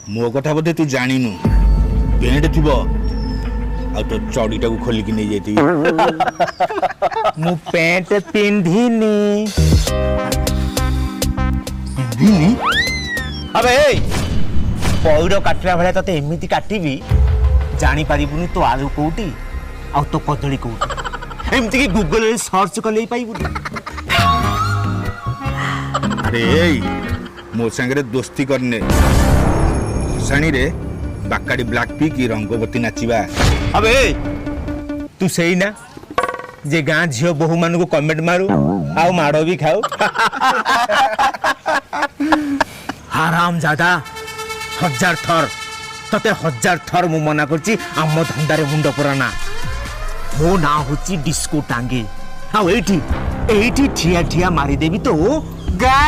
मो कथा बोधे तू जानिनु पेंट थिबो आ तो चौड़ीटा को खोलिक नहीं जाती मु पेंट पिंधिनी पिंधिनी अबे पौड़ काटला भाया तते एमिति काटिबी जानी पारिबुनी तो आलू कोउटी आ तो कदली कोउटी एमिति कि गूगल रे सर्च कले पाइबुनी। अरे मो संगे दोस्ती करने साणी रे बाकाड़ी ब्लैक पी की रंगवती नाचिबा। अबे तू सही ना जे गाँ झील बहु मान को कमेंट मारू आ माड़ भी खाऊ हराम ज्यादा हजार थर तते हजार थर मु मना करची आम धंदारे मुंड पुराना मो ना होची डिस्को टांगे आ एठी एठी ठिया ठिया मारी देबी तो गा